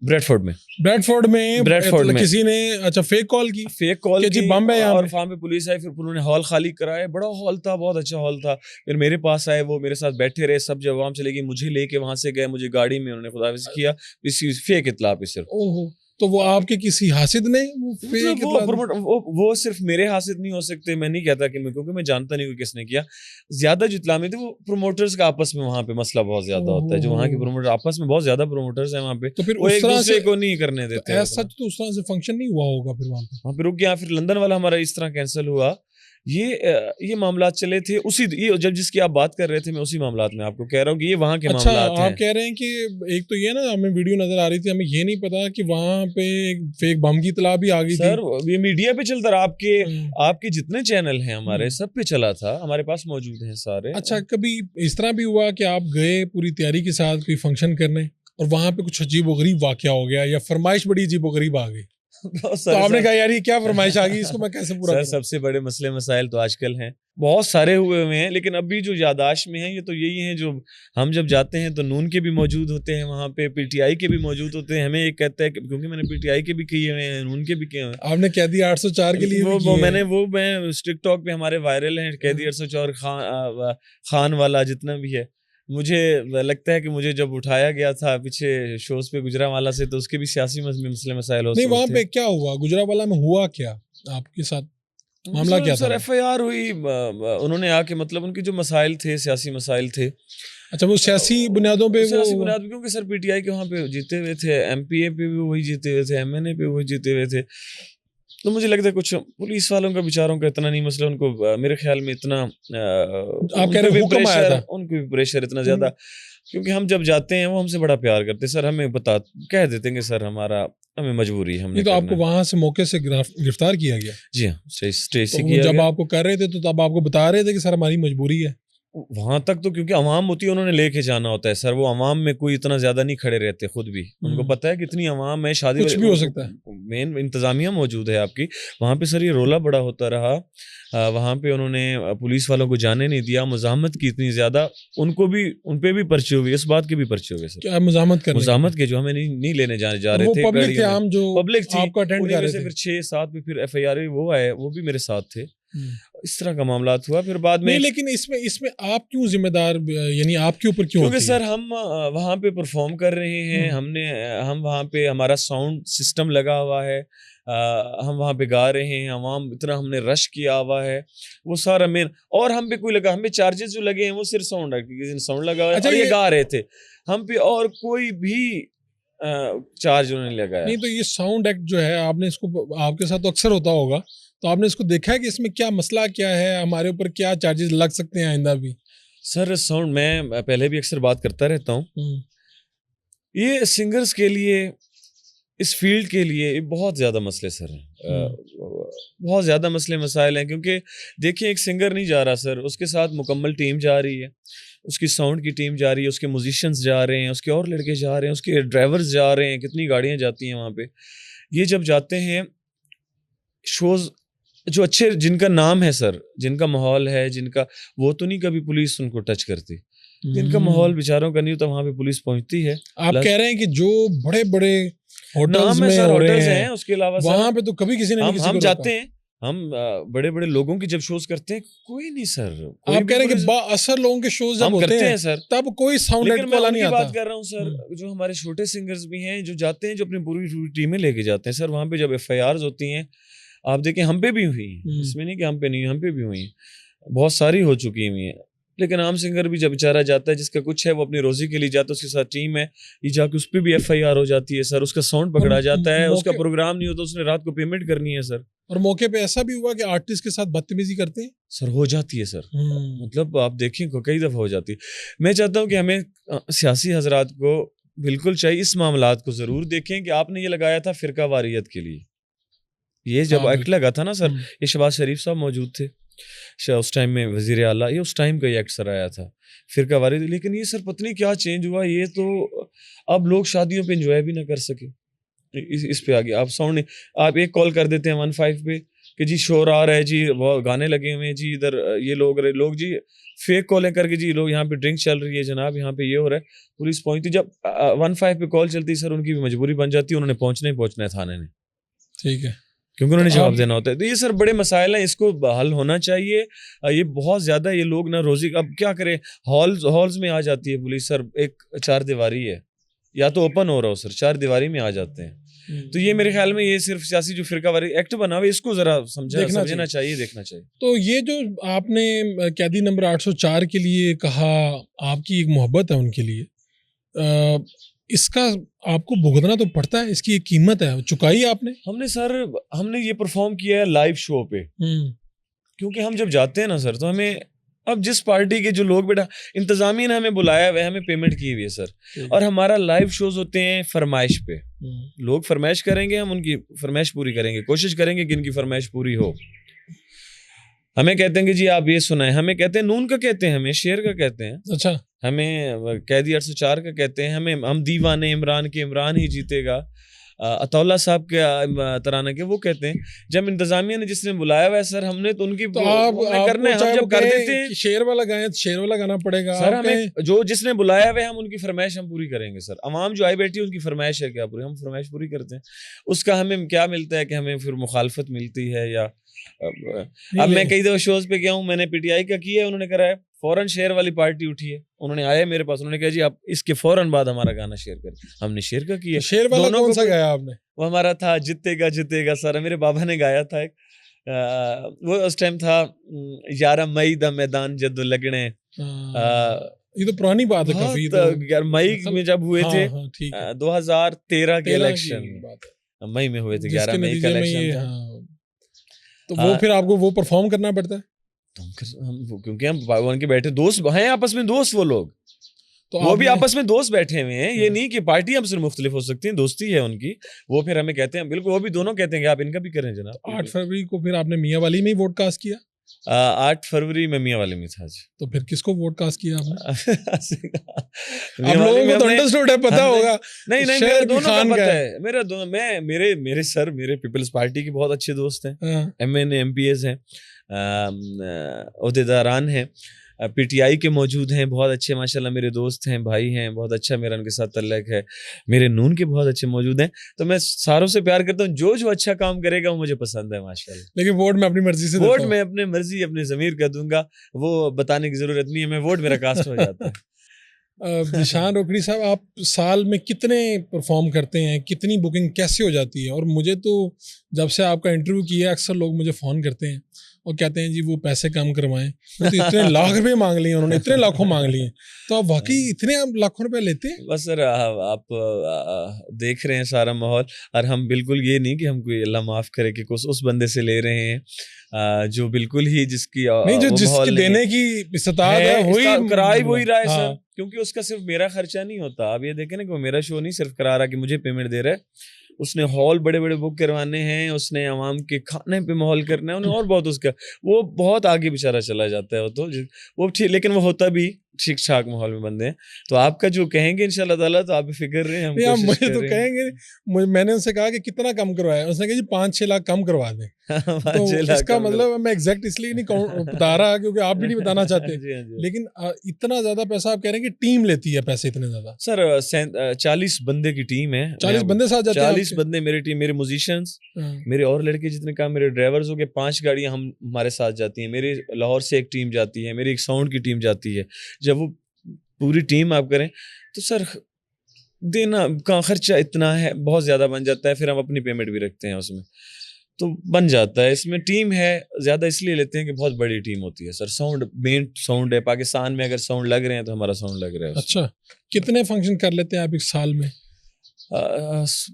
بریڈفورڈ میں کسی نے اچھا فیک کال کی بم ہے, اور وہاں پہ پولیس آئی, پھر انہوں نے ہال خالی کرایا, بڑا ہال تھا, بہت اچھا ہال تھا. پھر میرے پاس آئے, وہ میرے ساتھ بیٹھے رہے, سب جب وہاں چلے گئی, مجھے لے کے وہاں سے گئے, مجھے گاڑی میں انہوں نے خداحافظ کیا, اس کی فیک اطلاع پہ صرف. تو وہ آپ کے کسی حاسد نے وہ مطلب fake وہ اطلاع- وہ صرف میرے حاسد نہیں ہو سکتے. میں نہیں کہتا کہ کیونکہ میں جانتا نہیں کہ کس نے کیا. زیادہ جو اطلاع میں تھی وہ پروموٹرز کا آپس میں وہاں پہ مسئلہ بہت زیادہ ہوتا ہے. جو وہاں کے پروموٹر آپس میں بہت زیادہ پروموٹرز ہیں وہاں پہ, تو پھر وہ اس ایک طرح دوسرے سے کو نہیں کرنے دیتے. ایسا سچ تو اس طرح سے فنکشن نہیں ہوا ہوگا پھر وہاں پہ رک گیا. پھر لندن والا ہمارا اس طرح کینسل ہوا. یہ معاملات چلے تھے اسی یہ جب جس کی آپ بات کر رہے تھے میں اسی معاملات میں آپ کو کہہ رہا ہوں کہ یہ وہاں کے اچھا معاملات ہیں. آپ کہہ رہے ہیں کہ ایک تو یہ نا ہمیں ویڈیو نظر آ رہی تھی, ہمیں یہ نہیں پتا کہ وہاں پہ ایک فیک بم کی اطلاع بھی آ گئی تھی. سر یہ میڈیا پہ چلتا رہا. آپ کے جتنے چینل ہیں ہمارے سب پہ چلا تھا, ہمارے پاس موجود ہیں سارے. اچھا کبھی اس طرح بھی ہوا کہ آپ گئے پوری تیاری کے ساتھ کوئی فنکشن کرنے اور وہاں پہ کچھ عجیب و غریب واقعہ ہو گیا یا فرمائش بڑی عجیب و غریب آ گئی, تو آپ نے کہا یار یہ کیا فرمائش آ گئی, اس کو میں کیسے پورا کروں؟ سب سے بڑے مسئلے مسائل تو آج کل ہیں, بہت سارے ہوئے ہیں, لیکن ابھی جو یاداشت میں ہیں یہ تو یہی ہیں جو ہم جب جاتے ہیں تو نون کے بھی موجود ہوتے ہیں وہاں پہ, پی ٹی آئی کے بھی موجود ہوتے ہیں. ہمیں ایک کہتا ہے کیونکہ میں نے پی ٹی آئی کے بھی کیے ہوئے ہیں, نون کے بھی کیے ہوئے ہیں. آپ نے قیدی 804 کے لیے میں ٹک ٹاک پہ ہمارے وائرل ہیں قیدی 804 خان والا جتنا بھی ہے. مجھے لگتا ہے کہ مجھے جب اٹھایا گیا تھا پیچھے شوز پہ گجرانوالہ سے تو اس کے بھی سیاسی مسئلے مسائل ہوتے نہیں, وہاں پہ کیا ہوا گجرانوالہ میں, ہوا کیا آپ کے ساتھ, معاملہ کیا تھا؟ سر ایف آئی آر ہوئی, انہوں نے آ کے مطلب ان کے جو مسائل تھے سیاسی مسائل تھے. اچھا وہ سیاسی بنیادوں پہ, سیاسی بنیاد پہ, کیونکہ سر پی ٹی آئی کے وہاں پہ جیتے ہوئے تھے, ایم پی اے پہ بھی وہی جیتے ہوئے تھے, ایم این اے پہ وہی جیتے ہوئے تھے. تو مجھے لگتا ہے کچھ پولیس والوں کا بیچاروں کا اتنا نہیں مسئلہ, ان کو میرے خیال میں اتنا آپ کہہ رہے حکم آیا تھا, ان کو بھی پریشر اتنا زیادہ, کیونکہ ہم جب جاتے ہیں وہ ہم سے بڑا پیار کرتے ہیں سر. ہمیں کہہ دیتے ہیں کہ سر ہمیں مجبوری ہے. نہیں تو آپ کو وہاں سے موقع سے گرفتار کیا گیا؟ جی ہاں, اسٹیج سے کیا. جب آپ کو کر رہے تھے تو تب آپ کو بتا رہے تھے کہ سر ہماری مجبوری ہے؟ وہاں تک تو کیونکہ عوام ہوتی ہے انہوں نے لے کے جانا ہوتا ہے سر. وہ عوام میں کوئی اتنا زیادہ نہیں کھڑے رہتے, خود بھی ان کو پتا ہے کہ اتنی عوام ہے, شادی کچھ بھی ہو سکتا ہے, مین انتظامیہ موجود ہے آپ کی وہاں پہ. سر یہ رولا بڑا ہوتا رہا وہاں پہ, انہوں نے پولیس والوں کو جانے نہیں دیا, مزاحمت کی اتنی زیادہ, ان پہ بھی پرچے ہوئے, اس بات کے بھی پرچے ہوئے سر. کیا مزاحمت کے جو ہمیں نہیں لینے جا رہے تھے, پبلک تھے عام جو پبلک تھی, آپ کو اٹینڈ کر رہے تھے. پھر 6-7 پہ پھر ایف آئی آر وہ آئے, وہ بھی میرے ساتھ تھے. اس طرح کا معاملات ہوا. پھر بعد میں لیکن اس میں آپ کیوں ذمہ دار, یعنی آپ کے اوپر کیوں؟ کیونکہ سر ہم وہاں پہ پرفارم کر رہے ہیں, ہم وہاں پہ ہمارا ساؤنڈ سسٹم لگا ہوا ہے, ہم وہاں پہ گا رہے ہیں, عوام اتنا ہم نے رش کیا ہوا ہے, وہ سارا مین. اور ہم پہ کوئی لگا, ہم پہ چارجز جو لگے ہیں وہ صرف ساؤنڈ لگا ہوا ہے, اور یہ گا رہے تھے ہم پہ, اور کوئی بھی چارج انہوں نے لگایا نہیں. تو یہ ساؤنڈ ایکٹ جو ہے, آپ نے اس کو, آپ کے ساتھ تو اکثر ہوتا ہوگا, تو آپ نے اس کو دیکھا ہے کہ اس میں کیا مسئلہ کیا ہے, ہمارے اوپر کیا چارجز لگ سکتے ہیں آئندہ بھی؟ سر ساؤنڈ میں پہلے بھی اکثر بات کرتا رہتا ہوں, یہ سنگرز کے لیے, اس فیلڈ کے لیے بہت زیادہ مسئلے سر ہیں, بہت زیادہ مسئلے مسائل ہیں. کیونکہ دیکھیں ایک سنگر نہیں جا رہا سر, اس کے ساتھ مکمل ٹیم جا رہی ہے, اس کی ساؤنڈ کی ٹیم جا رہی ہے, اس کے میوزیشینز جا رہے ہیں, اس کے اور لڑکے جا رہے ہیں, اس کے ڈرائیورز جا رہے ہیں, کتنی گاڑیاں جاتی ہیں وہاں پہ. یہ جب جاتے ہیں شوز جو اچھے, جن کا نام ہے سر, جن کا ماحول ہے, جن کا, وہ تو نہیں کبھی پولیس ان کو ٹچ کرتی. جن کا ماحول بیچاروں کا نہیں ہوتا وہاں پہ پولیس پہنچتی ہے. آپ کہہ رہے ہیں کہ جو بڑے بڑے ہوٹلز میں ہو رہے ہیں, اس کے علاوہ وہاں پہ تو کبھی کسی نے ہم جاتے ہیں, ہم بڑے بڑے لوگوں کی جب شوز کرتے ہیں, کوئی نہیں سر. آپ کہہ رہے ہیں کہ با اثر لوگوں کے شوز جب ہوتے ہیں سر, تب کوئی ساؤنڈ ایکٹ والا نہیں آتا. بات کر رہا ہوں سر, جو ہمارے چھوٹے سنگرز بھی ہیں جو جاتے ہیں, جو اپنی پوری ٹیمیں لے کے جاتے ہیں سر, وہاں پہ جب ایف آئی آرز ہوتی ہیں, آپ دیکھیں ہم پہ بھی ہوئی ہیں, اس میں نہیں کہ ہم پہ نہیں, ہم پہ بھی ہوئی ہیں, بہت ساری ہو چکی ہوئی ہیں. لیکن عام سنگر بھی جب بیچارہ جاتا ہے, جس کا کچھ ہے, وہ اپنی روزی کے لیے جاتا ہے, اس کے ساتھ ٹیم ہے, یہ جا کے اس پہ بھی ایف آئی آر ہو جاتی ہے سر, اس کا ساؤنڈ پکڑا جاتا ہے, اس کا پروگرام نہیں ہوتا, اس نے رات کو پیمنٹ کرنی ہے سر. اور موقع پہ ایسا بھی ہوا کہ آرٹسٹ کے ساتھ بدتمیزی کرتے ہیں سر, ہو جاتی ہے سر, مطلب آپ دیکھیں کئی دفعہ ہو جاتی ہے. میں چاہتا ہوں کہ ہمیں سیاسی حضرات کو بالکل چاہیے اس معاملات کو ضرور دیکھیں کہ آپ نے یہ لگایا تھا فرقہ واریت کے لیے, یہ جب ایکٹ لگا تھا نا سر, یہ شہباز شریف صاحب موجود تھے اس ٹائم میں, وزیر اعلیٰ, یہ اس ٹائم کا یہ ایکٹ سر آیا تھا فرقہ واریت. لیکن یہ سر پتہ نہیں کیا چینج ہوا, یہ تو اب لوگ شادیوں پہ انجوائے بھی نہ کر سکے. اس پہ آگے آپ ساؤنڈ, آپ ایک کال کر دیتے ہیں 15 پہ کہ جی شور آ رہا ہے جی, وہ گانے لگے ہوئے ہیں جی, ادھر یہ لوگ جی فیک کالیں کر کے, جی لوگ یہاں پہ ڈرنک چل رہی ہے جناب, یہاں پہ یہ ہو رہا ہے. پولیس پہنچتی, جب 15 پہ کال چلتی سر, ان کی بھی مجبوری بن جاتی ہے, انہوں نے پہنچنا ہے تھانے نے, ٹھیک ہے, کیونکہ انہوں نے جواب دینا ہوتا ہے. تو یہ سر بڑے مسائل ہیں, اس کو حل ہونا چاہیے. یہ بہت زیادہ, یہ لوگ نہ روزی, اب کیا کریں, ہالز میں آ جاتی ہے پولیس سر, ایک 4 دیواری ہے, یا تو اوپن ہو رہا ہو سر, 4 دیواری میں آ جاتے ہیں, تو یہ میرے خیال میں یہ صرف سیاسی جو فرقہ واری ایکٹ بنا ہوا ہے اس کو ذرا سمجھنا چاہیے، دیکھنا چاہیے. تو یہ جو آپ نے قیدی نمبر 804 کے لیے کہا، آپ کی ایک محبت ہے ان کے لیے، اس کا آپ کو بھگتنا تو پڑتا ہے، اس کی ایک قیمت ہے، چکائی آپ نے؟ ہم نے یہ پرفارم کیا ہے لائیو شو پہ، کیونکہ ہم جب جاتے ہیں نا سر تو ہمیں اب جس پارٹی کے جو لوگ بیٹا انتظامیہ نے ہمیں بلایا ہے ہمیں پیمنٹ کی ہوئی ہے سر، اور ہمارا لائیو شوز ہوتے ہیں فرمائش پہ. لوگ فرمائش کریں گے، ہم ان کی فرمائش پوری کریں گے، کوشش کریں گے کہ ان کی فرمائش پوری ہو. ہمیں کہتے ہیں کہ جی آپ یہ سنائیں، ہمیں کہتے ہیں نون کا کہتے ہیں، ہمیں شیر کا کہتے ہیں، اچھا ہمیں قیدی 804 کا کہتے ہیں، ہم دیوانے عمران کے عمران ہی جیتے گا، عطا اللہ صاحب کے ترانہ کے وہ کہتے ہیں. جب انتظامیہ نے جس نے بلایا ہوا ہے سر ہم نے تو ان کی کرنا ہے. ہم جب کرتے تھے شیر والا گائیں، شیر والا گانا پڑے گا سر، ہمیں جو جس نے بلایا ہوا ہے ہم ان کی فرمائش ہم پوری کریں گے سر. عوام جو آئی بیٹھی ہے ان کی فرمائش ہے کیا پوری، ہم فرمائش پوری کرتے ہیں. اس کا ہمیں کیا ملتا ہے کہ ہمیں پھر مخالفت ملتی ہے یا اب میں کئی دفعہ شوز پہ گیا ہوں، میں نے پی ٹی آئی کا کیا ہے، انہوں نے کرا ہے فوراً شیئر والی پارٹی اٹھی ہے، انہوں نے آیا میرے پاس، انہوں نے کہا جی آپ اس کے فوراً بعد ہمارا گانا شیئر کریں. ہم نے شیئر کا کیا. شیر والا کون سا گایا آپ نے؟ وہ ہمارا تھا جتے گا سر، میرے بابا نے گایا تھا ایک، وہ اس ٹائم تھا 11 مئی دا میدان جدو لگنے. یہ تو پرانی بات ہے کافی، 11 مئی میں جب ہوئے تھے 2013 کے الیکشن، مئی میں ہوئے تھے، 11 مئی کا الیکشن. تو وہ پھر آپ کو وہ پرفارم کرنا پڑتا ہے کیونکہ ہم ان کے بیٹھے دوست ہیں، آپس میں دوست، وہ لوگ تو وہ بھی آپس میں دوست بیٹھے ہوئے ہیں. یہ نہیں کہ پارٹی ہم سے مختلف ہو سکتی ہیں، دوستی ہے ان کی. وہ پھر ہمیں کہتے ہیں بالکل، وہ بھی دونوں کہتے ہیں کہ آپ ان کا بھی کریں جناب. 8 فروری کو پھر آپ نے میاں والی میں ہی ووٹ کاسٹ کیا؟ 8 فروری میں میاں والے میں تھا. تو پھر کس کو ووٹ کاسٹ کیا آپ نے؟ اب لوگوں کو تو انڈرسٹوڈ ہے، پتہ ہوگا. نہیں میرے دونوں کا پتہ ہے، میرے سر میرے پیپلز پارٹی کے بہت اچھے دوست ہیں، M N A M P As ہیں، عہدیداران ہیں، پی ٹی آئی کے موجود ہیں، بہت اچھے ماشاءاللہ میرے دوست ہیں، بھائی ہیں، بہت اچھا میرا ان کے ساتھ تعلق ہے. میرے نون کے بہت اچھے موجود ہیں. تو میں ساروں سے پیار کرتا ہوں، جو اچھا کام کرے گا وہ مجھے پسند ہے ماشاءاللہ. لیکن ووٹ میں اپنی مرضی سے ووٹ میں اپنے مرضی اپنے ضمیر کا دوں گا، وہ بتانے کی ضرورت نہیں ہے، میں ووٹ میرا کاسٹ ہو جاتا ہے. ذیشان روکڑی صاحب، آپ سال میں کتنے پرفارم کرتے ہیں، کتنی بکنگ کیسے ہو جاتی ہے؟ اور مجھے تو جب سے آپ کا انٹرویو کیا اکثر لوگ مجھے فون کرتے ہیں اور کہتے ہیں جی وہ پیسے کم کروائیں، تو اتنے لاکھ روپے مانگ لیے انہوں نے، اتنے لاکھوں مانگ لیے. تو آپ واقعی اتنے لاکھوں روپے لیتے ہیں؟ بس سر آپ دیکھ رہے ہیں سارا ماحول، اور ہم بالکل یہ نہیں کہ ہم کوئی اللہ معاف کرے کہ کچھ اس بندے سے لے رہے ہیں جو بالکل ہی جس کی جس کی دینے کی استطاعت ہے وہی کرائے وہی رہا ہے سر. کیونکہ اس کا صرف میرا خرچہ نہیں ہوتا. آپ یہ دیکھیں نا کہ وہ میرا شو نہیں صرف کرا رہا کہ مجھے پیمنٹ دے رہا ہے، اس نے ہال بڑے بڑے بک کروانے ہیں، اس نے عوام کے کھانے پہ ماحول کرنا ہے، انہیں اور بہت اس کا وہ بہت آگے بیچارہ چلا جاتا ہے. وہ تو وہ ٹھیک، لیکن وہ ہوتا بھی ٹھیک ٹھاک ماحول میں بندے ہیں. تو آپ کا جو کہیں گے انشاءاللہ تعالیٰ تو آپ فکر رہے ہیں. مجھے تو کہیں گے، میں نے ان سے کہا کہ کتنا کم کروایا، اس نے کہا جی 5-6 لاکھ کم کروا دیں. تو اس کا مطلب میں ایگزیکٹ اس لیے نہیں بتا رہا کیونکہ آپ بھی نہیں بتانا چاہتے، لیکن اتنا زیادہ پیسہ آپ کہہ رہے ہیں کہ ٹیم لیتی ہے پیسے اتنے زیادہ؟ سر 40 بندے کی ٹیم ہے، 40 بندے ساتھ جاتے ہیں. 40 بندے میری ٹیم، میرے میوزیشینز، میرے اور لڑکے جتنے کام، میرے ڈرائیورز ہو گئے، 5 گاڑیاں ہمارے ساتھ جاتی ہیں. میری لاہور سے ایک ٹیم جاتی ہے، میری ایک ساؤنڈ کی ٹیم جاتی ہے. جب وہ پوری ٹیم آپ کریں تو سر دینا کا خرچہ اتنا ہے، بہت زیادہ بن جاتا ہے. پھر ہم اپنی پیمنٹ بھی رکھتے ہیں اس میں، تو بن جاتا ہے. اس میں ٹیم ہے زیادہ اس لیے لیتے ہیں کہ بہت بڑی ٹیم ہوتی ہے سر. ساؤنڈ مین ساؤنڈ ہے، پاکستان میں اگر ساؤنڈ لگ رہے ہیں تو ہمارا ساؤنڈ لگ رہا ہے. اچھا، کتنے فنکشن کر لیتے ہیں آپ ایک سال میں؟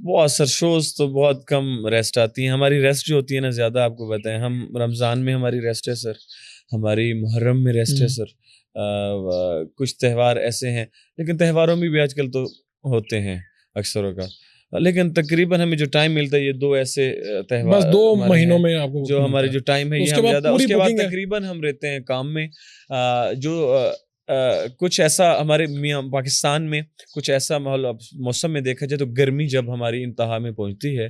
بہت سر، شوز تو بہت کم ریسٹ آتی ہیں. ہماری ریسٹ جو ہوتی ہے نا زیادہ، آپ کو بتائیں، ہم رمضان میں ہماری ریسٹ ہے سر، ہماری محرم میں ریسٹ ہے سر. کچھ تہوار ایسے ہیں، لیکن تہواروں میں بھی آج کل تو ہوتے ہیں اکثروں کا، لیکن تقریباً ہمیں جو ٹائم ملتا ہے یہ 2 ایسے تہوار، بس 2 مہینوں میں آپ کو جو ہمارے جو ٹائم ہے یہ ہم زیادہ، اس کے بعد تقریباً ہم رہتے ہیں کام میں. جو کچھ ایسا ہمارے پاکستان میں کچھ ایسا ماحول موسم میں دیکھا جائے تو گرمی جب ہماری انتہا میں پہنچتی ہے،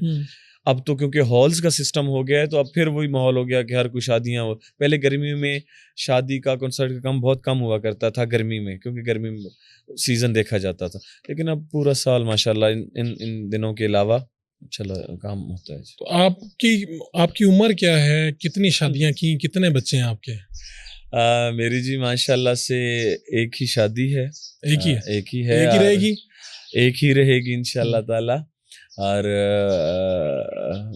اب تو کیونکہ ہالز کا سسٹم ہو گیا ہے تو اب پھر وہی ماحول ہو گیا کہ ہر کوئی شادیاں ہو. پہلے گرمی میں شادی کا کنسرٹ کا بہت کم ہوا کرتا تھا گرمی میں، کیونکہ گرمی میں سیزن دیکھا جاتا تھا. لیکن اب پورا سال ماشاءاللہ ان دنوں کے علاوہ چلا کام ہوتا ہے. تو آپ کی عمر کیا ہے؟ کتنی شادیاں کی؟ کتنے بچے ہیں آپ کے؟ میری جی ماشاءاللہ سے ایک ہی شادی ہے. ایک ہی ہے؟ ایک ہی ہے، ایک ہی رہے گی؟ ایک ہی رہے گی انشاءاللہ تعالی. اور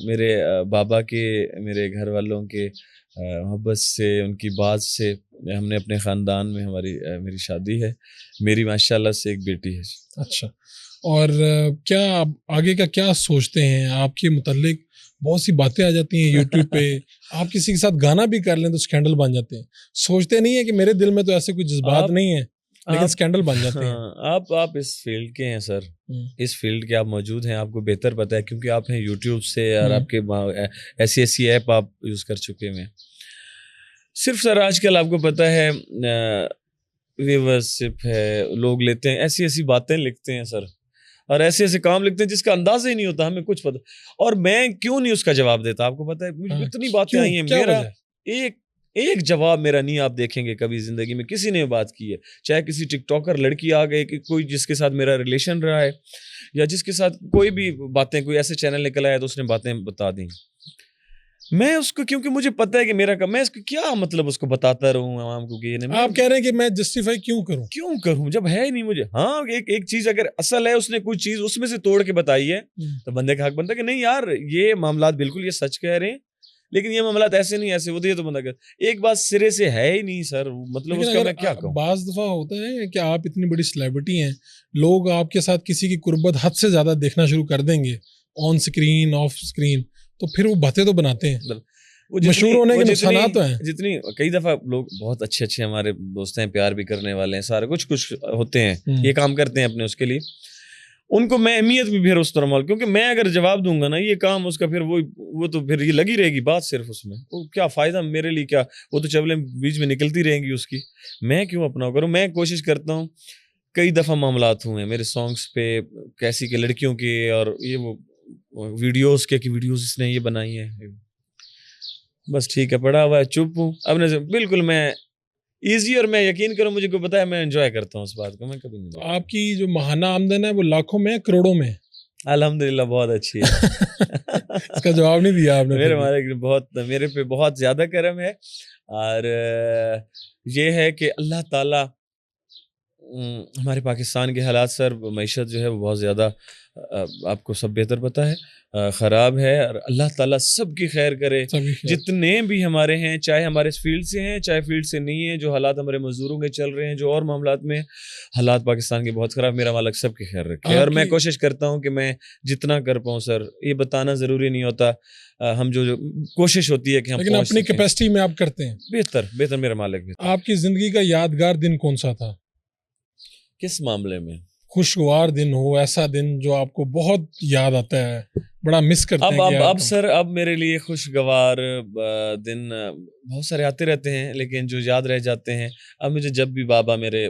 میرے بابا کے میرے گھر والوں کے محبت سے ان کی بات سے ہم نے اپنے خاندان میں میری شادی ہے. میری ماشاءاللہ سے ایک بیٹی ہے. اچھا. اور کیا آپ آگے کا کیا سوچتے ہیں؟ آپ کے متعلق بہت سی باتیں آ جاتی ہیں یوٹیوب پہ. آپ کسی کے ساتھ گانا بھی کر لیں تو اسکینڈل بن جاتے ہیں. سوچتے نہیں ہیں کہ میرے دل میں تو ایسے کوئی جذبات نہیں ہیں لیکن اسکینڈل بن جاتے ہیں. آپ اس فیلڈ کے ہیں سر, اس فیلڈ کے آپ موجود ہیں, آپ کو بہتر پتہ ہے کیونکہ آپ ہیں یوٹیوب سے اور آپ کے ایسی ایپ آپ یوز کر چکے ہیں. صرف سر آج کل آپ کو پتہ ہے ویورشپ ہے, لوگ لیتے ہیں ایسی باتیں لکھتے ہیں سر, اور ایسے کام لکھتے ہیں جس کا اندازہ ہی نہیں ہوتا, ہمیں کچھ پتہ. اور میں کیوں نہیں اس کا جواب دیتا, آپ کو پتہ ہے مجھے اتنی باتیں آئی ہیں, میرا ایک جواب میرا نہیں آپ دیکھیں گے کبھی زندگی میں کسی نے بات کی ہے, چاہے کسی ٹک ٹاکر لڑکی آ گئی کہ کوئی جس کے ساتھ میرا ریلیشن رہا ہے, یا جس کے ساتھ کوئی بھی باتیں, کوئی ایسے چینل نکل آیا تو اس نے باتیں بتا دیں. میں اس کو کیونکہ مجھے پتہ ہے کہ میں اس کو کیا مطلب اس کو بتاتا رہوں عوام کو کہ یہ نہیں. آپ کہہ رہے ہیں کہ میں جسٹیفائی کیوں کروں جب ہے ہی نہیں مجھے. ہاں ایک چیز اگر اصل ہے, اس نے کوئی چیز اس میں سے توڑ کے بتائی ہے تو بندے کا حق بنتا ہے کہ نہیں یار یہ معاملات بالکل یہ سچ کہہ رہے ہیں, لیکن یہ معاملات ایسے نہیں ایسے ہوتے, تو بندہ کہتا ایک بات سرے سے ہے ہی نہیں سر, مطلب اس کا میں کیا کہوں. بعض دفعہ ہوتا ہے کہ آپ اتنی بڑی سیلیبریٹی ہیں, لوگ آپ کے ساتھ کسی کی قربت حد سے زیادہ دیکھنا شروع کر دیں گے آن سکرین آف سکرین, تو پھر وہ باتیں تو بناتے ہیں. مشہور ہونے کے نقصانات تو ہیں. جتنی کئی دفعہ لوگ بہت اچھے ہمارے دوست ہیں, پیار بھی کرنے والے ہیں, سارے کچھ ہوتے ہیں, یہ کام کرتے ہیں اپنے اس کے لیے, ان کو میں اہمیت بھی پھر اس طرح مال, کیونکہ میں اگر جواب دوں گا نا یہ کام اس کا, پھر وہ تو پھر یہ لگی رہے گی بات صرف اس میں, وہ کیا فائدہ میرے لیے, کیا وہ تو چولیں بیچ میں نکلتی رہیں گی اس کی, میں کیوں اپنا کروں. میں کوشش کرتا ہوں, کئی دفعہ معاملات ہوئے ہیں میرے سانگس پہ کیسی کہ لڑکیوں کے, اور یہ وہ ویڈیوز کے ویڈیوز اس نے یہ بنائی ہیں, بس ٹھیک ہے پڑا ہوا ہے, چپ ہوں اپنے سے بالکل. میں ایزی, اور میں یقین کروں مجھے کو پتا ہے میں انجوائے کرتا ہوں اس بات کو, میں کبھی نہیں. آپ کی جو ماہانہ آمدن ہے وہ لاکھوں میں کروڑوں میں؟ الحمدللہ بہت اچھی ہے. اس کا جواب نہیں دیا آپ نے. میرے مالک میرے پہ بہت زیادہ کرم ہے, اور یہ ہے کہ اللہ تعالیٰ ہمارے پاکستان کے حالات سر, معیشت جو ہے وہ بہت زیادہ آپ کو سب بہتر پتہ ہے خراب ہے, اور اللہ تعالیٰ سب کی خیر کرے. جتنے بھی ہمارے ہیں, چاہے ہمارے فیلڈ سے ہیں چاہے فیلڈ سے نہیں ہیں, جو حالات ہمارے مزدوروں کے چل رہے ہیں, جو اور معاملات میں حالات پاکستان کے بہت خراب, میرا مالک سب کی خیر رکھے. اور میں کوشش کرتا ہوں کہ میں جتنا کر پاؤں سر, یہ بتانا ضروری نہیں ہوتا, ہم جو کوشش ہوتی ہے کہ ہم لیکن اپنی کیپیسٹی میں آپ کرتے ہیں. بہتر میرا مالک بہتر. آپ کی زندگی کا یادگار دن کون سا تھا؟ کس معاملے میں؟ خوشگوار دن ہو, ایسا دن جو آپ کو بہت یاد آتا ہے, بڑا مس کرتے ہیں. اب سر اب میرے لیے خوشگوار دن بہت سارے آتے رہتے ہیں, لیکن جو یاد رہ جاتے ہیں, اب مجھے جب بھی بابا میرے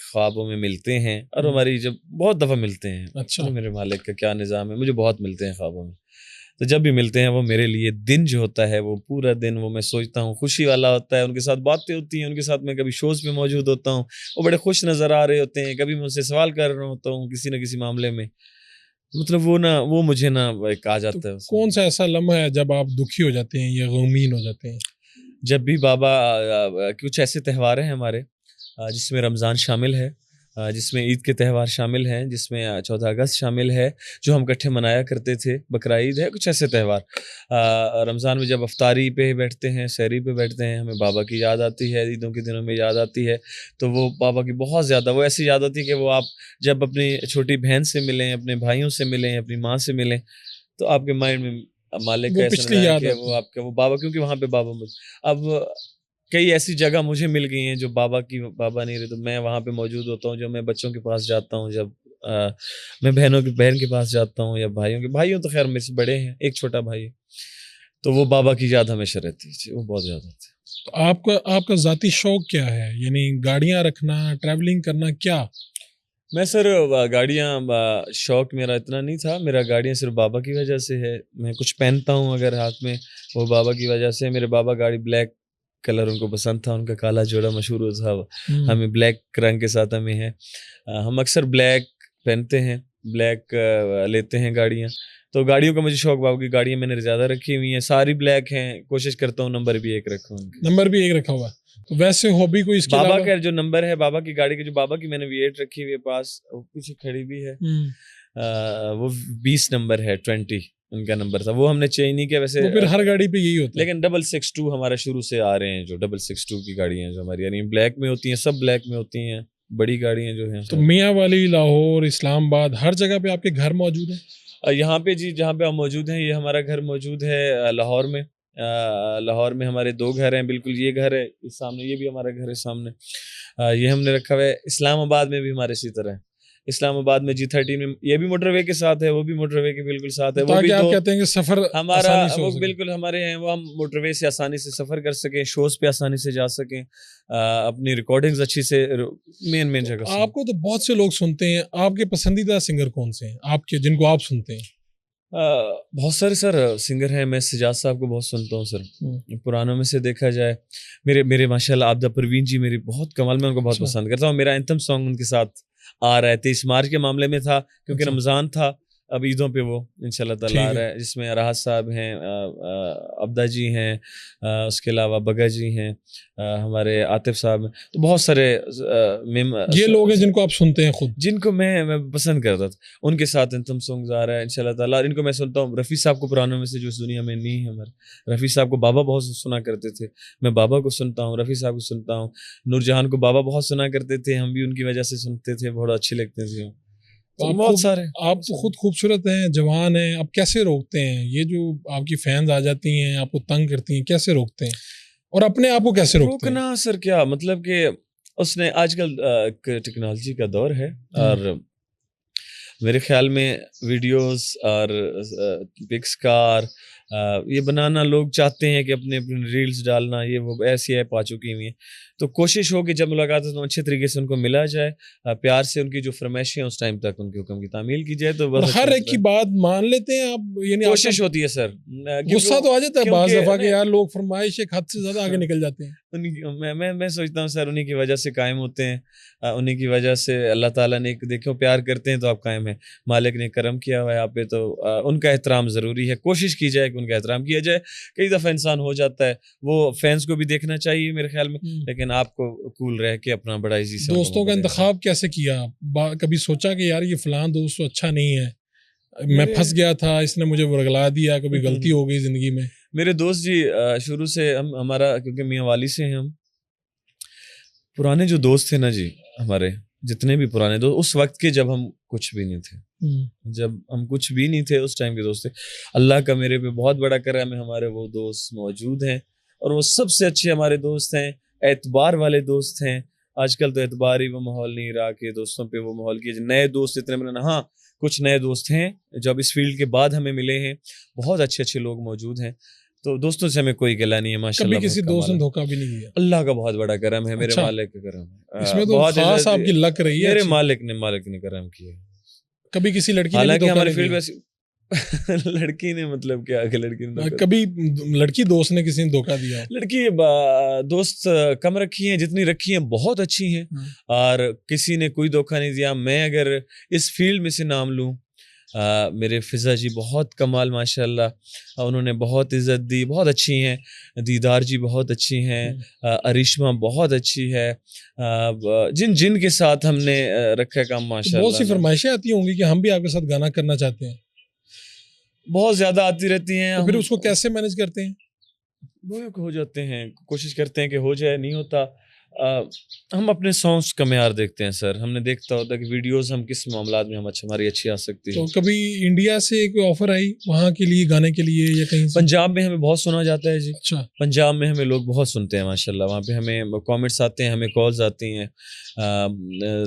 خوابوں میں ملتے ہیں, اور ہماری جب بہت دفعہ ملتے ہیں. اچھا, میرے مالک کا کیا نظام ہے, مجھے بہت ملتے ہیں خوابوں میں, تو جب بھی ملتے ہیں وہ میرے لیے دن جو ہوتا ہے وہ پورا دن وہ میں سوچتا ہوں خوشی والا ہوتا ہے. ان کے ساتھ باتیں ہوتی ہیں, ان کے ساتھ میں کبھی شوز پہ موجود ہوتا ہوں, وہ بڑے خوش نظر آ رہے ہوتے ہیں, کبھی میں ان سے سوال کر رہا ہوتا ہوں کسی نہ کسی معاملے میں, مطلب وہ مجھے نا ایک آ جاتا ہے. کون سا ایسا لمحہ ہے جب آپ دکھی ہو جاتے ہیں یا غمگین ہو جاتے ہیں؟ جب بھی بابا کچھ ایسے تہوار ہیں ہمارے جس میں رمضان شامل ہے, جس میں عید کے تہوار شامل ہیں, جس میں 14 اگست شامل ہے, جو ہم اکٹھے منایا کرتے تھے, بقرہ عید ہے, کچھ ایسے تہوار. رمضان میں جب افطاری پہ بیٹھتے ہیں, سحری پہ بیٹھتے ہیں, ہمیں بابا کی یاد آتی ہے, عیدوں کے دنوں میں یاد آتی ہے, تو وہ بابا کی بہت زیادہ وہ ایسی یاد آتی ہے کہ وہ آپ جب اپنی چھوٹی بہن سے ملیں, اپنے بھائیوں سے ملیں, اپنی ماں سے ملیں, تو آپ کے مائنڈ میں مالک کا ایسا ہے کہ وہ آپ کا وہ بابا, کیونکہ وہاں پہ بابا اب کئی ایسی جگہ مجھے مل گئی ہیں جو بابا نہیں رہے, تو میں وہاں پہ موجود ہوتا ہوں. جب میں بچوں کے پاس جاتا ہوں, جب میں بہن کے پاس جاتا ہوں, یا بھائیوں تو خیر میرے سے بڑے ہیں, ایک چھوٹا بھائی ہے, تو وہ بابا کی یاد ہمیشہ رہتی ہے, وہ بہت زیادہ آتی ہے. آپ کا ذاتی شوق کیا ہے, یعنی گاڑیاں رکھنا, ٹریولنگ کرنا, کیا؟ میں سر گاڑیاں شوق میرا اتنا نہیں تھا, میرا گاڑیاں صرف بابا کی وجہ سے ہے. میں کچھ پہنتا ہوں اگر ہاتھ میں, وہ بابا کی وجہ سے. میرے بابا گاڑی بلیک کلر ان کو پسند تھا, ان کا کالا جوڑا مشہور تھا, ہمیں بلیک رنگ کے ساتھ ہمیں ہے, ہم اکثر بلیک پہنتے ہیں, بلیک لیتے ہیں گاڑیاں. تو گاڑیوں کا مجھے شوق, بابا کی گاڑیاں میں نے زیادہ رکھی ہوئی ہیں, ساری بلیک ہیں, کوشش کرتا ہوں نمبر بھی 1 رکھوں. نمبر بھی 1 رکھا ہوا ہے. تو ویسے ہابی کوئی اس کے بابا کا جو نمبر ہے, بابا کی گاڑی کی جو بابا کی میں نے V8 رکھی ہوئی ہے پاس, پیچھے کھڑی بھی ہے, وہ 20 نمبر ہے, 20 ان کا نمبر تھا, وہ ہم نے چینج نہیں کیا. ویسے وہ پھر ہر گاڑی پہ یہی ہوتا ہے, لیکن 662 ہمارا شروع سے آ رہے ہیں, جو 662 کی گاڑیاں جو ہماری, یعنی بلیک میں ہوتی ہیں, سب بلیک میں ہوتی ہیں, بڑی گاڑیاں جو ہیں. تو میاں والی, لاہور, اسلام آباد, ہر جگہ پہ آپ کے گھر موجود ہیں؟ یہاں پہ جی جہاں پہ ہم موجود ہیں, یہ ہمارا گھر موجود ہے لاہور میں. لاہور میں ہمارے 2 گھر ہیں, بالکل یہ گھر ہے اس سامنے, یہ بھی ہمارا گھر ہے سامنے, یہ ہم نے رکھا ہوا ہے. اسلام آباد میں بھی ہمارے اسی طرح ہے. اسلام آباد میں G13 میں, یہ بھی موٹر وے کے ساتھ ہے, وہ بھی موٹر وے کے بالکل ساتھ ہے. وہ بھی تاکہ آپ کہتے ہیں کہ سفر ہمارا آسانی سے ہو وہ سکے. بالکل ہمارے ہیں, وہ ہم موٹر وے سے آسانی سے سفر کر سکیں, شوز پہ آسانی سے جا سکیں, اپنی ریکارڈنگز اچھی سے مین جگہ. آپ کو تو بہت سے لوگ سنتے ہیں, آپ کے پسندیدہ سنگر کون سے ہیں آپ کے, جن کو آپ سنتے ہیں؟ بہت سارے سر سنگر ہیں. میں سجاد صاحب کو بہت سنتا ہوں سر. پرانوں میں سے دیکھا جائے, میرے ماشاءاللہ عابدہ پروین جی میری بہت کمال, میں ان کو بہت پسند کرتا ہوں. میرا اینتھم سانگ ان کے ساتھ آ رہا ہے, 23 مارچ کے معاملے میں تھا, کیونکہ رمضان تھا, اب عیدوں پہ وہ انشاءاللہ تعالیٰ آ رہا ہے, جس میں راحت صاحب ہیں, عبدہ جی ہیں, اس کے علاوہ بگا جی ہیں, ہمارے عاطف صاحب ہیں. تو بہت سارے یہ لوگ ہیں جن کو آپ سنتے ہیں خود, جن کو میں پسند کرتا تھا, ان کے ساتھ انتم سانگز آ رہا ہے انشاءاللہ تعالیٰ. اور ان کو میں سنتا ہوں. رفیع صاحب کو پرانوں میں سے جو اس دنیا میں نہیں ہے ہمارے, رفیع صاحب کو بابا بہت سنا کرتے تھے, میں بابا کو سنتا ہوں, رفیع صاحب کو سنتا ہوں. نور جہان کو بابا بہت سنا کرتے تھے, ہم بھی ان کی وجہ سے سنتے تھے, بہت اچھے لگتے تھے. بہت سارے. آپ تو خود خوبصورت ہیں, جوان ہیں, آپ کیسے روکتے ہیں یہ جو آپ کی فینز آ جاتی ہیں, آپ کو تنگ کرتی ہیں, کیسے روکتے ہیں, اور اپنے آپ کو کیسے روکتے ہیں؟ روکنا سر کیا مطلب کہ اس نے, آج کل ٹیکنالوجی کا دور ہے, اور میرے خیال میں ویڈیوز اور پکس کار یہ بنانا لوگ چاہتے ہیں کہ اپنے ریلز ڈالنا, یہ وہ ایسی ایپ آ چکی ہوئی ہیں. تو کوشش ہو کہ جب ملاقات ہو تو اچھے طریقے سے ان کو ملا جائے, پیار سے ان کی جو فرمائشیں ہیں اس ٹائم تک ان کے حکم کی تعمیل کی جائے. تو بس ہر ایک کی بات مان لیتے ہیں آپ, یعنی کوشش ہوتی ہے سر. غصہ تو آ جاتا ہے بعض دفعہ کہ یار لوگ فرمائش ایک حد سے زیادہ آگے نکل جاتے ہیں. میں سوچتا ہوں سر انہی کی وجہ سے قائم ہوتے ہیں, انہی کی وجہ سے اللہ تعالیٰ نے دیکھو پیار کرتے ہیں تو آپ قائم ہیں, مالک نے کرم کیا ہوا ہے آپ پہ, تو ان کا احترام ضروری ہے. کوشش کی جائے کہ ان کا احترام کیا جائے. کئی دفعہ انسان ہو جاتا ہے, وہ فینس کو بھی دیکھنا چاہیے میرے خیال میں, لیکن آپ کو کول رہ کے اپنا بڑا ایزی سے. دوستوں کا انتخاب کیسے کیا, کبھی سوچا کہ یار یہ فلان دوست تو اچھا نہیں ہے, میں پھنس گیا تھا, اس نے مجھے ورگلا دیا, کبھی غلطی ہو گئی زندگی میں؟ میرے دوست جی شروع سے ہمارا, کیونکہ میاں والی سے ہیں ہم, پرانے جو دوست تھے نا جی ہمارے, جتنے بھی پرانے دوست اس وقت کے, جب ہم کچھ بھی نہیں تھے, جب ہم کچھ بھی نہیں تھے اس ٹائم کے دوست تھے. اللہ کا میرے پہ بہت بڑا کرم ہے, ہمارے وہ دوست موجود ہیں, اور وہ سب سے اچھے ہمارے دوست ہیں, اعتبار والے دوست ہیں. آج کل تو اعتبار ہی وہ ماحول نہیں رہا کہ دوستوں پہ وہ ماحول کیے. نئے دوست اتنے ملے, ہاں کچھ نئے دوست ہیں جب اس فیلڈ کے بعد ہمیں ملے ہیں, بہت اچھے لوگ موجود ہیں. تو دوستوں سے ہمیں کوئی گلہ نہیں ہے ماشاءاللہ. کبھی کسی دوست نے دھوکہ بھی نہیں دیا؟ اللہ کا بہت بڑا کرم ہے, میرے مالک کا کرم ہے. اس میں تو خاص آپ کی لک رہی ہے, میرے مالک نے کرم کیا. کبھی کسی لڑکی نے, حالانکہ ہماری فیلڈ ویسی لڑکی نے, مطلب کیا کہ لڑکی نے, کبھی لڑکی دوست نے کسی نے دھوکہ دیا؟ لڑکی دوست کم رکھی ہیں, جتنی رکھی ہیں بہت اچھی ہیں, اور کسی نے کوئی دھوکہ نہیں دیا. میں اگر اس فیلڈ میں سے نام لوں, میرے فضا جی بہت کمال ماشاءاللہ, انہوں نے بہت عزت دی, بہت اچھی ہیں. دیدار جی بہت اچھی ہیں, اریشما بہت اچھی ہے, جن کے ساتھ ہم نے رکھا کام ماشاءاللہ. بہت سی فرمائشیں آتی ہوں گی کہ ہم بھی آپ کے ساتھ گانا کرنا چاہتے ہیں, بہت زیادہ آتی رہتی ہیں. پھر اس کو کیسے مینج کرتے ہیں؟ وہ ہو جاتے ہیں, کوشش کرتے ہیں کہ ہو جائے, نہیں ہوتا. ہم اپنے سانگس کا معیار دیکھتے ہیں سر, ہم نے دیکھتا ہوتا کہ ویڈیوز ہم کس معاملات میں ہماری اچھی آ سکتی ہے. تو کبھی انڈیا سے کوئی آفر آئی وہاں کے لیے, گانے کے لیے, یا کہیں سے؟ پنجاب میں ہمیں بہت سنا جاتا ہے جی. اچھا, پنجاب میں ہمیں لوگ بہت سنتے ہیں ماشاءاللہ, وہاں پہ ہمیں کامنٹس آتے ہیں, ہمیں کالز آتی ہیں.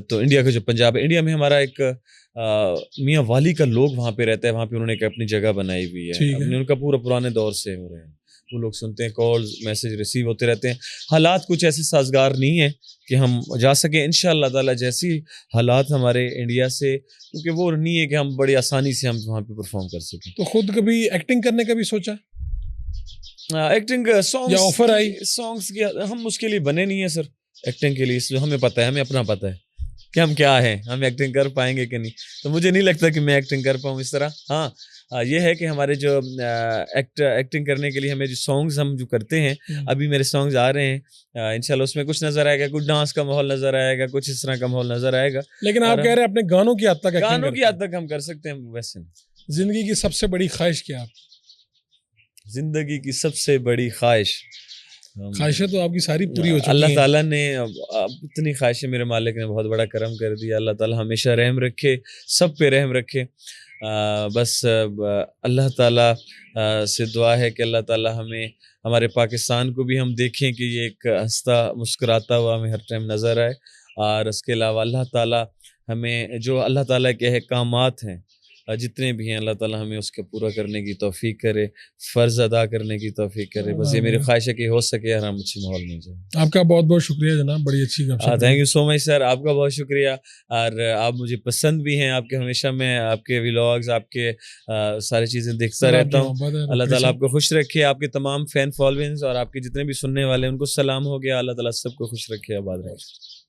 تو انڈیا کا جو پنجاب ہے, انڈیا میں ہمارا ایک میاں والی کا لوگ وہاں پہ رہتا ہے, وہاں پہ انہوں نے ایک اپنی جگہ بنائی ہوئی ہے, ان کا پورا پرانے دور سے ہو رہے ہیں. وہ لوگ سنتے ہیں, کالز میسج ریسیو ہوتے رہتے ہیں. حالات کچھ ایسے سازگار نہیں ہیں کہ ہم جا سکیں انشاءاللہ تعالیٰ, جیسی حالات ہمارے انڈیا سے, کیونکہ وہ نہیں ہے کہ ہم بڑی آسانی سے ہم وہاں پہ پرفارم کر سکیں. تو خود کبھی ایکٹنگ کرنے کا بھی سوچا؟ ایکٹنگ سانگس آفر آئی سانگس کی, ہم اس کے لیے بنے نہیں ہیں سر ایکٹنگ کے لیے. ہمیں پتہ ہے, ہمیں اپنا پتہ ہے کہ ہم کیا ہیں, ہم ایکٹنگ کر پائیں گے کہ نہیں. تو مجھے نہیں لگتا کہ میں ایکٹنگ کر پاؤں اس طرح. ہاں یہ ہے کہ ہمارے جو ایکٹنگ کرنے کے لیے ہمیں جو سانگز ہم جو کرتے ہیں، ابھی میرے سانگز آ رہے ہیں انشاءاللہ، اس میں کچھ نظر آئے گا، کچھ ڈانس کا ماحول نظر آئے گا، کچھ اس طرح کا ماحول نظر آئے گا. لیکن آپ کہہ رہے ہیں اپنے گانوں کی حد تک acting گانوں کی کرتے حد تک ہم کر سکتے ہیں ویسے. ہیں. زندگی کی سب سے بڑی خواہش کیا آپ؟ زندگی کی سب سے بڑی خواہش، خواہشیں تو آپ کی ساری پوری ہو چکی اللہ ہیں. تعالیٰ نے اب اتنی خواہشیں میرے مالک نے بہت بڑا کرم کر دیا. اللہ تعالیٰ ہمیشہ رحم رکھے، سب پہ رحم رکھے. بس اللہ تعالیٰ سے دعا ہے کہ اللہ تعالیٰ ہمیں، ہمارے پاکستان کو بھی ہم دیکھیں کہ یہ ایک ہنستا مسکراتا ہوا ہمیں ہر ٹائم نظر آئے. اور اس کے علاوہ اللہ تعالیٰ ہمیں جو اللہ تعالیٰ کے احکامات ہیں جتنے بھی ہیں، اللہ تعالیٰ ہمیں اس کے پورا کرنے کی توفیق کرے، فرض ادا کرنے کی توفیق کرے. بس یہ میری خواہش ہے کہ ہو سکے اور ہم اچھی ماحول میں جائیں. آپ کا بہت بہت شکریہ جناب، بڑی اچھی گپ شپ. تھینک یو سو مچ سر، آپ کا بہت شکریہ. اور آپ مجھے پسند بھی ہیں، آپ کے ہمیشہ میں آپ کے ولاگز، آپ کے ساری چیزیں دیکھتا رہتا ہوں. اللہ تعالیٰ آپ کو خوش رکھے، آپ کے تمام فین فالوئنگز اور آپ کے جتنے بھی سننے والے ہیں ان کو سلام ہو گیا. اللہ تعالیٰ سب کو خوش رکھے، آباد رکھے.